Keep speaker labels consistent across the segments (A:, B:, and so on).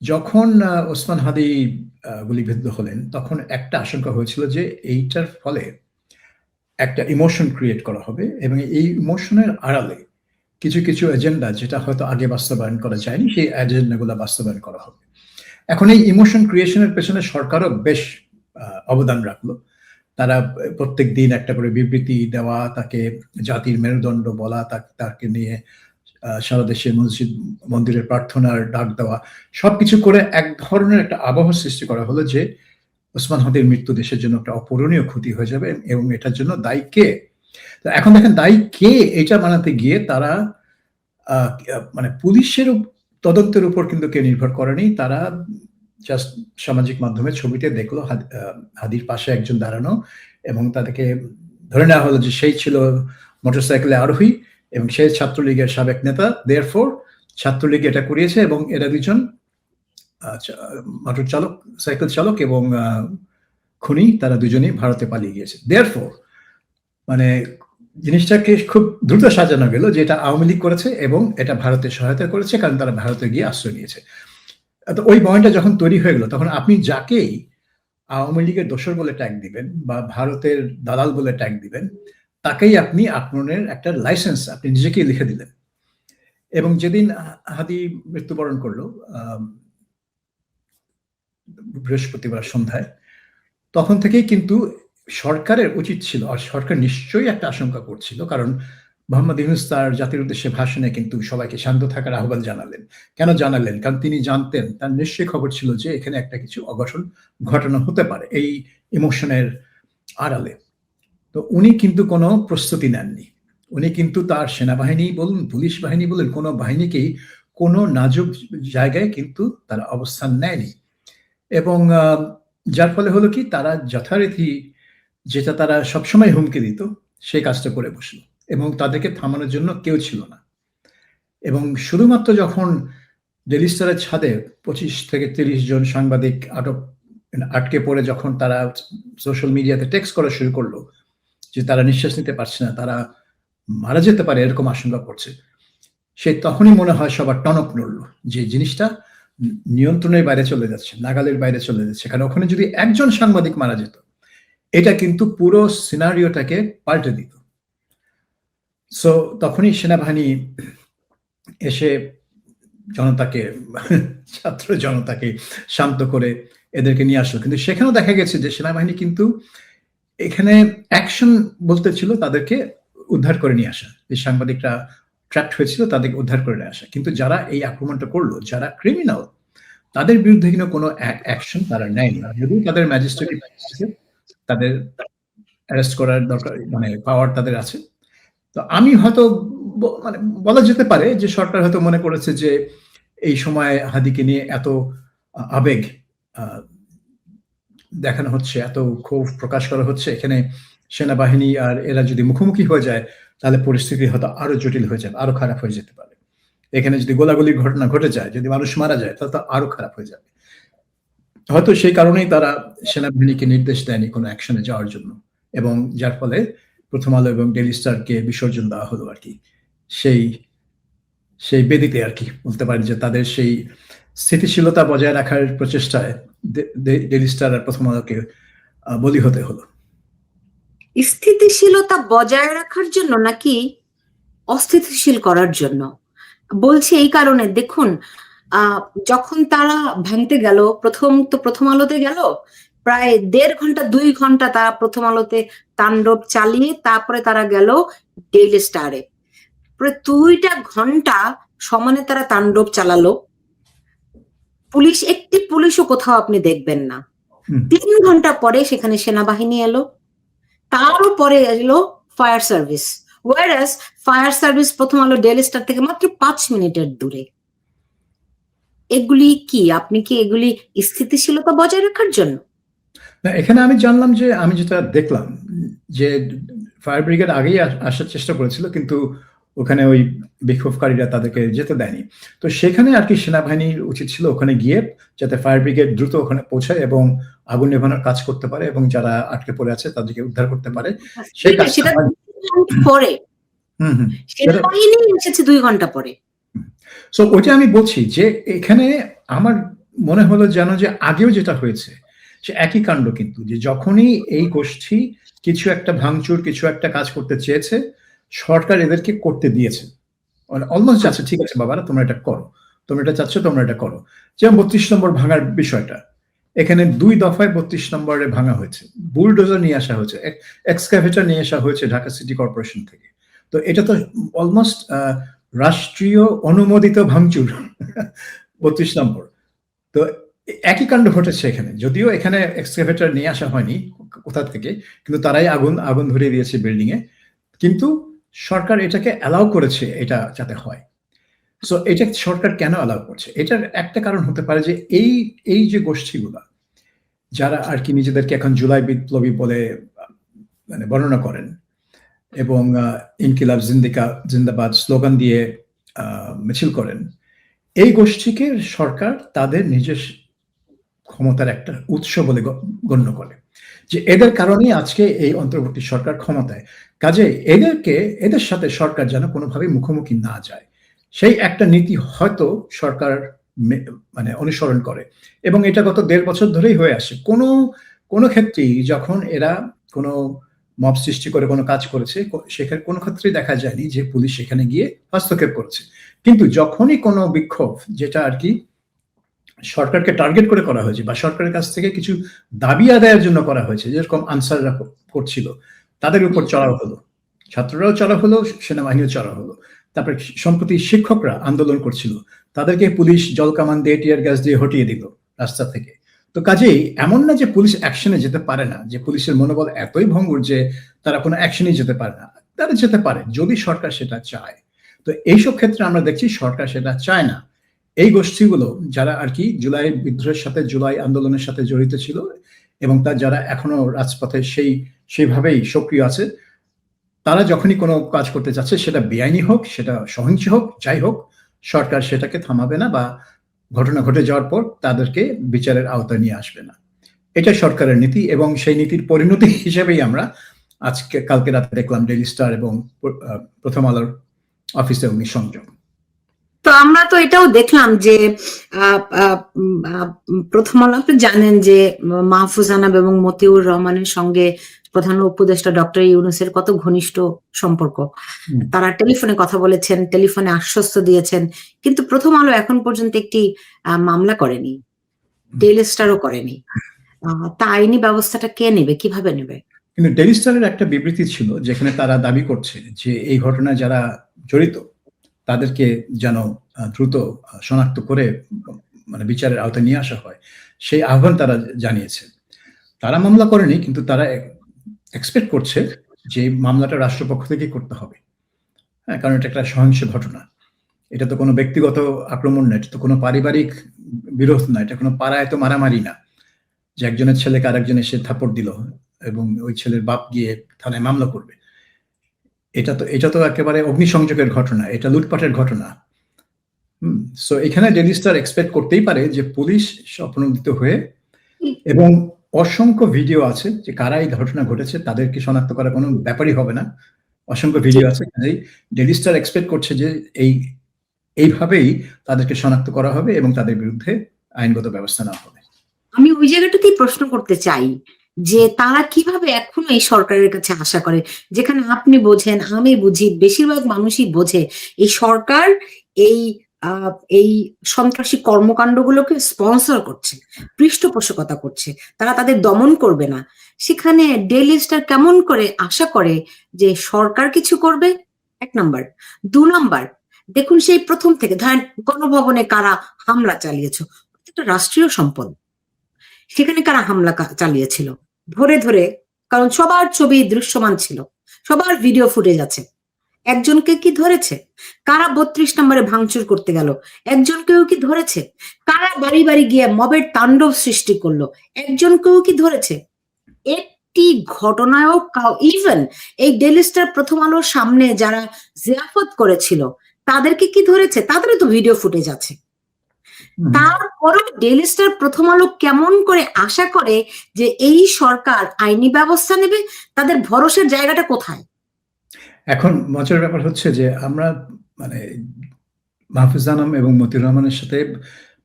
A: যখন ওসমান হাদি গুলিবিদ্ধ হলেন, তখন একটা আশঙ্কা হয়েছিল যে এইটার ফলে একটা ইমোশন ক্রিয়েট করা হবে এবং এই ইমোশনের আড়ালে কিছু এজেন্ডা যেটা হয়তো আগে বাস্তবায়ন করা যায়নি, সেই এজেন্ডাগুলো বাস্তবায়ন করা হবে। এখন এই ইমোশন ক্রিয়েশনের পেছনে সরকারও বেশ অবদান রাখলো। তারা প্রত্যেক দিন একটা করে বিবৃতি দেওয়া, তাকে জাতির মেরুদণ্ড বলা, তাকে নিয়ে সারা দেশে মসজিদ মন্দিরের প্রার্থনার ডাক দেওয়া, সবকিছু করে এক ধরনের একটা আবহ সৃষ্টি করা হলো যে ওসমান হাদির মৃত্যু দেশের জন্য একটা অপূরণীয় ক্ষতি হয়ে যাবে এবং এটার জন্য দায়ী কে। তো এখন দেখেন দায়ী কে এটা বানাতে গিয়ে তারা মানে পুলিশের তদন্তের উপর কিন্তু কে নির্ভর করেনি। তারা জাস্ট সামাজিক মাধ্যমে ছবিতে দেখলো হাদির পাশে একজন দাঁড়ানো এবং তাদেরকে ধরে নেওয়া হলো যে সেই ছিল মোটরসাইকেলে আরোহী এবং সে ছাত্রলীগের সাবেক নেতা, দেয়ারফর ছাত্রলীগ এটা করিয়েছে এবং এরা দুজন মোটর চালক, সাইকেল চালক এবং খুনি, তারা দুজনেই ভারতে পালিয়ে গিয়েছে। দেয়ারফর মানে জিনিসটাকে খুব দ্রুত সাজানো গেল যে এটা আওয়ামী লীগ করেছে এবং এটা ভারতের সহায়তা করেছে, কারণ তারা ভারতে গিয়ে আশ্রয় নিয়েছে। তো ওই পয়েন্টটা যখন তৈরি হয়ে গেল, তখন আপনি যাকেই আওয়ামী লীগের দোসর বলে ট্যাগ দিবেন বা ভারতের দালাল বলে ট্যাগ দিবেন, তাকেই আপনি আক্রমণের একটা লাইসেন্স আপনি নিজেকেই লিখে দিলেন। এবং যেদিন হাদি মৃত্যুবরণ করলো বৃহস্পতিবার সন্ধ্যায়, তখন থেকেই কিন্তু সরকারের উচিত ছিল, আর সরকার নিশ্চয়ই একটা আশঙ্কা করছিল, কারণ মোহাম্মদ ইউনূস তার জাতির উদ্দেশ্যে ভাষণে কিন্তু সবাইকে শান্ত থাকার আহ্বান জানালেন। কেন জানালেন? কারণ তিনি জানতেন, তার নিশ্চয়ই খবর ছিল যে এখানে একটা কিছু অঘটন ঘটানো হতে পারে এই ইমোশনের আড়ালে। তো উনি কিন্তু কোনো প্রস্তুতি নেননি। উনি কিন্তু তার সেনাবাহিনী বলুন, পুলিশ বাহিনী বলুন, কোনো বাহিনীকেই কোনো নাজুক জায়গায় কিন্তু তারা অবস্থান নেয়নি। এবং যার ফলে হলো কি, তারা যথারীতি যেটা তারা সবসময় হুমকি দিত সেই কাজটা করে বসলো এবং তাদেরকে থামানোর জন্য কেউ ছিল না। এবং শুধুমাত্র যখন ডেইলি স্টারের ছাদে 25 থেকে 30 জন সাংবাদিক আটকে পড়ে যখন তারা সোশ্যাল মিডিয়াতে টেক্সট করা শুরু করলো যে তারা নিঃশ্বাস নিতে পারছে না, তারা মারা যেতে পারে এরকম আশঙ্কা করছে, সে তখনই মনে হয় সবার টনক নড়ল যে জিনিসটা নিয়ন্ত্রণের বাইরে চলে যাচ্ছে, নাগালের বাইরে চলে যাচ্ছে। কারণ ওখানে যদি একজন সাংবাদিক মারা যেত, এটা কিন্তু পুরো সিনারিওটাকে পাল্টে দিত। সো তখনই সেনাবাহিনী এসে জনতাকে, ছাত্র জনতাকে শান্ত করে এদেরকে নিয়ে আসলো। কিন্তু সেখানেও দেখা গেছে যে সেনাবাহিনী কিন্তু এখানে অ্যাকশন বলতে ছিল তাদেরকে উদ্ধার করে নিয়ে আসা, যে সাংবাদিকরা ট্র্যাপড হয়েছিল তাদেরকে উদ্ধার করে নিয়ে আসা। কিন্তু যারা এই আক্রমণটা করলো, যারা ক্রিমিনাল, তাদের বিরুদ্ধে কিন্তু কোনো অ্যাকশন তারা নেয়নি। যদিও তাদের ম্যাজিস্ট্রেট তাদের অ্যারেস্ট করার দরকার, মানে পাওয়ার তাদের আছে। তো আমি হয়তো মানে বলা যেতে পারে যে সরকার হয়তো মনে করেছে যে এই সময় হাদিকে নিয়ে এত আবেগ দেখানো হচ্ছে, এত ক্ষোভ প্রকাশ করা হচ্ছে, এখানে সেনাবাহিনী আর এরা যদি মুখোমুখি হয়ে যায় তাহলে পরিস্থিতি হয়তো আরো জটিল হয়ে যাবে, আরো খারাপ হয়ে যেতে পারে। এখানে যদি গোলাগুলির ঘটনা ঘটে যায়, যদি মানুষ মারা যায়, তাহলে তো আরো খারাপ হয়ে যাবে। হয়তো সেই কারণেই তারা সেনাবাহিনীকে নির্দেশ দেয়নি কোনো অ্যাকশনে যাওয়ার জন্য, এবং যার ফলে প্রথম আলো এবং ডেইলি স্টারকে বিসর্জন দেওয়া হলো আর কি সেই সেই বেদিতে আর কি বলতে পারি, যে তাদের সেই স্থিতিশীলতা বজায় রাখার প্রচেষ্টায় ডেইলি স্টার আর প্রথম আলোকে বলি হতে হলো।
B: স্থিতিশীলতা বজায় রাখার জন্য নাকি অস্থিতিশীল করার জন্য? বলছি এই কারণে, দেখুন যখন তারা ভাঙতে গেল, প্রথম আলোতে গেল, প্রায় 1.5 ঘন্টা 2 ঘন্টা তারা প্রথম আলোতে তাণ্ডব চালিয়ে তারপরে তারা গেল ডেইলি স্টারে। প্রায় 2টা ঘন্টা সমানে তারা তাণ্ডব চালালো। একটি পুলিশও কোথাও আপনি দেখবেন না। 3 ঘন্টা পরে সেখানে সেনাবাহিনী এলো, তারও পরে এলো fire service. Warsaw fire service প্রথম আলো ডেইলি স্টার থেকে মাত্র 5 মিনিটের দূরে। এগুলি কি, আপনি কি এগুলি স্থিতিশীলতা বজায় রাখার জন্য?
A: না, এখানে আমি জানলাম যে, আমি যেটা দেখলাম যে ফায়ার ব্রিগেড আগেই আসার চেষ্টা করেছিল, কিন্তু ওখানে ওই বিক্ষোভকারীরা তাদেরকে যেতে দেয়নি। তো সেখানে আর কি সেনাবাহিনীর উচিত ছিল ওখানে গিয়ে যাতে ফায়ার ব্রিগেড দ্রুত ওখানে পৌঁছায় এবং আগুন নেভানোর কাজ করতে পারে এবং যারা আটকে পড়ে আছে তাদেরকে উদ্ধার করতে পারে। সেই কাজটা
B: পরে সেনাবাহিনী এসেছে 2 ঘন্টা পরে।
A: সো ওইটা আমি বলছি যে এখানে আমার মনে হলো যেন যে আগেও যেটা হয়েছে সে একই কাণ্ড, কিন্তু যে যখনই এই গোষ্ঠী কিছু একটা ভাঙচুর, কিছু একটা কাজ করতে চেয়েছে, সরকার এদেরকে করতে দিয়েছে। অলমোস্ট যাচ্ছে, ঠিক আছে বাবারা তোমরা এটা করো, তোমরা এটা চাচ্ছ, তোমরা এটা করো। যেমন 32 নম্বর ভাঙার বিষয়টা, এখানে 2 দফায় 32 নম্বরে ভাঙা হয়েছে, বুলডোজার নিয়ে আসা হয়েছে, এক্সকাভেটর নিয়ে আসা হয়েছে ঢাকা সিটি কর্পোরেশন থেকে। তো এটা তো অলমোস্ট রাষ্ট্রীয় অনুমোদিত ভাঙচুর 32 নম্বর। তো একই কাণ্ড ঘটেছে এখানে, যদিও এখানে এক্সকাভেটর নিয়ে আসা হয়নি কোথা থেকে, কিন্তু তারাই আগুন ধরিয়ে দিয়েছে বিল্ডিং এ, কিন্তু সরকার এটাকে অ্যালাউ করেছে এটা যাতে হয়। সো এটা সরকার কেন অ্যালাউ করছে? এটার একটা কারণ হতে পারে যে এই যে গোষ্ঠীগুলা যারা আর কি নিজেদেরকে এখন জুলাই বিপ্লবী বলে মানে বর্ণনা করেন এবং ইনকিলাব জিন্দাবাদ স্লোগান দিয়ে মিছিল করেন, এই গোষ্ঠীকে সরকার তাদের নিজের ক্ষমতার একটা উৎস বলে গণ্য করে, যে এদের কারণেই আজকে এই অন্তর্বর্তী সরকার ক্ষমতায়। কাজে এদের সাথে সরকার যেন কোনোভাবে মুখোমুখি না যায়, সেই একটা নীতি হয়তো সরকার মানে অনুসরণ করে, এবং এটা গত 1.5 বছর ধরেই হয়ে আসে। কোনো ক্ষেত্রেই যখন এরা কোনো মব সৃষ্টি করে কোনো কাজ করেছে, সেখানে কোনো ক্ষেত্রেই দেখা যায়নি যে পুলিশ সেখানে গিয়ে হস্তক্ষেপ করেছে। কিন্তু যখনই কোনো বিক্ষোভ যেটা আর কি সরকারকে টার্গেট করে করা হয়েছে বা সরকারের কাছ থেকে কিছু দাবি আদায়ের জন্য করা হয়েছে, যেরকম আনসাররা করছিল, তাদের উপর চড়াও হলো, ছাত্ররাও চড়া হলো, সেনাবাহিনীও চড়া হলো। তারপরে সম্প্রতি শিক্ষকরা আন্দোলন করছিল, তাদেরকে পুলিশ জলকামান দিয়ে টিয়ার গ্যাস দিয়ে হটিয়ে দিল রাস্তা থেকে। তো কাজেই এমন না যে পুলিশ অ্যাকশনে যেতে পারে না, যে পুলিশের মনোবল এতই ভঙ্গুর যে তারা কোনো অ্যাকশনই যেতে পারে না। তারা যেতে পারে যদি সরকার সেটা চায়। তো এইসব ক্ষেত্রে আমরা দেখছি সরকার সেটা চায় না। এই গোষ্ঠীগুলো যারা আর কি জুলাই বিদ্রোহের সাথে, জুলাই আন্দোলনের সাথে জড়িত ছিল এবং যারা এখনো রাজপথে সেইভাবেই সক্রিয় আছে, তারা যখনই কোনো কাজ করতে চাচ্ছে, সেটা বেআইনি হোক, সেটা সহিংস হোক, যাই হোক, সরকার সেটাকে থামাবে না বা ঘটনা ঘটে যাওয়ার পর তাদেরকে বিচারের আওতায় নিয়ে আসবে না। এটা সরকারের নীতি, এবং সেই নীতির পরিণতি হিসেবেই আমরা কালকে রাতে দেখলাম ডেইলি স্টার এবং প্রথম আলোর অফিসে অগ্নিসংযোগ।
B: তো আমরা তো এটাও দেখলাম যে প্রথম আলো, আপনি জানেন যে মাহফুজ আনাব এবং মতিউর রহমানের সঙ্গে প্রধান উপদেষ্টা ডক্টর ইউনূসের কত ঘনিষ্ঠ সম্পর্ক। তারা টেলিফোনে কথা বলেছেন, টেলিফোনে আশ্বস্ত দিয়েছেন, কিন্তু প্রথম আলো এখন পর্যন্ত একটি মামলা করেনি, ডেইলি স্টারও করেনি। তা আইনি ব্যবস্থাটা কে নেবে, কিভাবে নেবে?
A: কিন্তু ডেইলি স্টারের একটা বিবৃতি ছিল যেখানে তারা দাবি করছে যে এই ঘটনায় যারা জড়িত তাদেরকে যেন দ্রুত শনাক্ত করে মানে বিচারের আওতায় নিয়ে আসা হয়, সেই আহ্বান তারা জানিয়েছে। তারা মামলা করেনি, কিন্তু তারা এক্সপেক্ট করছে যে মামলাটা রাষ্ট্রপক্ষ থেকে করতে হবে। হ্যাঁ, কারণ এটা একটা সহিংস ঘটনা, এটা তো কোনো ব্যক্তিগত আক্রমণ না, এটা তো কোনো পারিবারিক বিরোধ না, এটা কোনো পাড়ায় তো মারামারি না যে একজনের ছেলেকে আরেকজন এসে থাপ্পড় দিল এবং ওই ছেলের বাপ গিয়ে থানায় মামলা করবে। এটা তো একেবারে অগ্নিসংযোগের ঘটনা, এটা লুটপাটের ঘটনা। সো এখানে ডেইলি স্টার এক্সপেক্ট করতেই পারে যে পুলিশ স্বপ্নদিত হয়ে, এবং অসংখ্য ভিডিও আছে যে কারা এই ঘটনা ঘটেছে তাদেরকে শনাক্ত করা কোনো ব্যাপারই হবে না, অসংখ্য ভিডিও আছে। ডেইলি স্টার এক্সপেক্ট করছে যে এইভাবেই তাদেরকে শনাক্ত করা হবে এবং তাদের বিরুদ্ধে আইনগত ব্যবস্থা নেওয়া হবে।
B: আমি ওই জায়গাটাতেই প্রশ্ন করতে চাই যে তারা কিভাবে এখনো এই সরকারের কাছে আশা করে, যেখানে আপনি বোঝেন, আমি বুঝি, বেশিরভাগ মানুষই বোঝে এই সরকার এই এই সন্ত্রাসী কর্মকাণ্ডগুলোকে স্পন্সর করছে, পৃষ্ঠপোষকতা করছে, তারা তাদের দমন করবে না। সেখানে ডেইলি স্টার কেমন করে আশা করে যে সরকার কিছু করবে? 1 নাম্বার। 2 নাম্বার, দেখুন সেই প্রথম থেকে ধরেন গণভবনে কারা হামলা চালিয়েছে, এটা রাষ্ট্রীয় সম্পদ, সেখানে কারা হামলা চালিয়েছিল ধরে ধরে, কারণ সবার ছবি দৃশ্যমান ছিল, সবার ভিডিও ফুটেজ আছে, একজনকে কি ধরেছে? কারা 32 নম্বরে ভাঙচুর করতে গেল, একজনকেও কি ধরেছে? কারা বাড়ি বাড়ি গিয়ে মবের তাণ্ডব সৃষ্টি করলো, একজনকেও কি ধরেছে? একটি ঘটনায়ও ইভেন এই ডেইলি স্টার প্রথম আলোর সামনে যারা জিয়াফত করেছিল তাদেরকে কি ধরেছে? তাদেরও তো ভিডিও ফুটেজ আছে। তারপরও ডেইলি স্টার প্রথম আলো কেমন করে আশা করে যে এই সরকার আইনি ব্যবস্থা নেবে? তাদের ভরসার জায়গাটা কোথায়?
A: এখন মজার ব্যাপার হচ্ছে যে আমরা মানে মাহফুজ আনাম এবং মতিউর রহমানের সাথে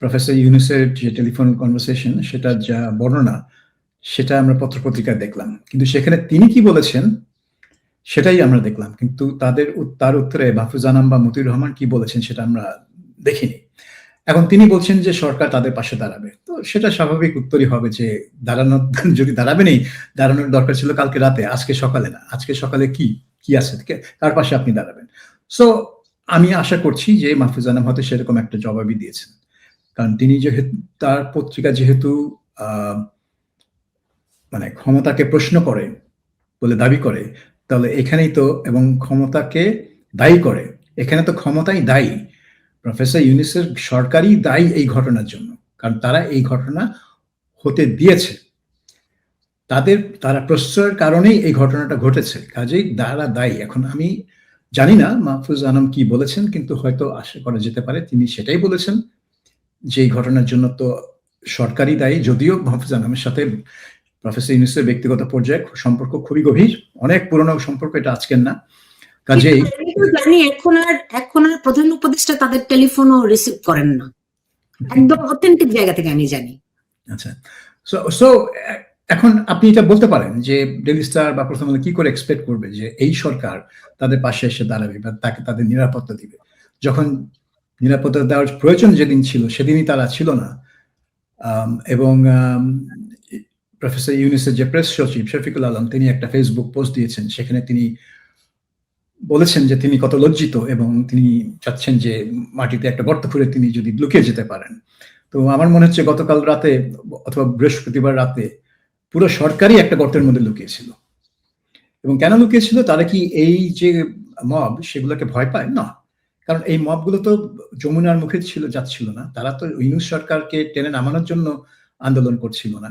A: প্রফেসর ইউনূসের যে টেলিফোন কনভারসেশন সেটা যা বর্ণনা সেটা আমরা পত্রপত্রিকায় দেখলাম, কিন্তু সেখানে তিনি কি বলেছেন সেটাই আমরা দেখলাম, কিন্তু তার উত্তরে মাহফুজ আনাম বা মতিউর রহমান কি বলেছেন সেটা আমরা দেখিনি। এখন তিনি বলছেন যে সরকার তাদের পাশে দাঁড়াবে, তো সেটা স্বাভাবিক উত্তরই হবে যে দাঁড়ানো যদি দাঁড়াবে নেই, দাঁড়ানোর দরকার ছিল কালকে রাতে, আজকে সকালে না। আজকে সকালে কি আছে, তার পাশে আপনি দাঁড়াবেন। সো আমি আশা করছি যে মাহফুজ আনাম হয়তো সেরকম একটা জবাবই দিয়েছেন, কারণ তিনি যেহেতু তার পত্রিকা যেহেতু মানে ক্ষমতাকে প্রশ্ন করে বলে দাবি করে, তাহলে এখানেই তো, এবং ক্ষমতাকে দায়ী করে, এখানে তো ক্ষমতাই দায়ী, প্রফেসর ইউনূসের সরকারই দায়ী এই ঘটনার জন্য, কারণ তারা এই ঘটনা হতে দিয়েছে, তারা প্রশ্রয়ের কারণেই এই ঘটনাটা ঘটেছে, কাজেই তারা দায়ী। এখন আমি জানি না মাহফুজ আনাম কি বলেছেন, কিন্তু হয়তো আশা করা যেতে পারে তিনি সেটাই বলেছেন যে এই ঘটনার জন্য তো সরকারই দায়ী, যদিও মাহফুজ আনামের সাথে প্রফেসর ইউনূসের ব্যক্তিগত পর্যায়ে সম্পর্ক খুবই গভীর, অনেক পুরনো সম্পর্ক, এটা আজকের না। কাজেই
B: জানি এখন আর প্রধান উপদেষ্টা তাদের টেলিফোনও রিসিভ করেন না, একদম অথেন্টিক জায়গা থেকে আমি জানি।
A: আচ্ছা, সো এখন আপনি এটা বলতে পারেন যে ডেইলি স্টার বা প্রথম আলো কি করে এক্সপেক্ট করবে যে এই সরকার তাদের পাশে এসে দাঁড়াবে বা তাকে তাদের নিরাপত্তা দিবে, যখন নিরাপত্তা দেওয়ার প্রয়োজন যেদিন ছিল সেদিনই তারা ছিল না। এবং প্রফেসর ইউনূসের যে প্রেস সচিব শফিকুল আলম, তিনি একটা ফেসবুক পোস্ট দিয়েছেন, সেখানে তিনি বলেছেন যে তিনি কত লজ্জিত এবং তিনি চাচ্ছেন যে মাটিতে একটা গর্ত খুঁড়ে তিনি যদি লুকিয়ে যেতে পারেন। তো আমার মনে হচ্ছে গতকাল রাতে অথবা বৃহস্পতিবার রাতে পুরো সরকারই একটা গর্তের মধ্যে লুকিয়েছিল। এবং কেন লুকিয়েছিল? তারা কি এই যে মব সেগুলোকে ভয় পায়? না, কারণ এই মবগুলো তো যমুনার মুখে যাচ্ছিল না, তারা তো ইউনূস সরকারকে টেনে নামানোর জন্য আন্দোলন করছিল না,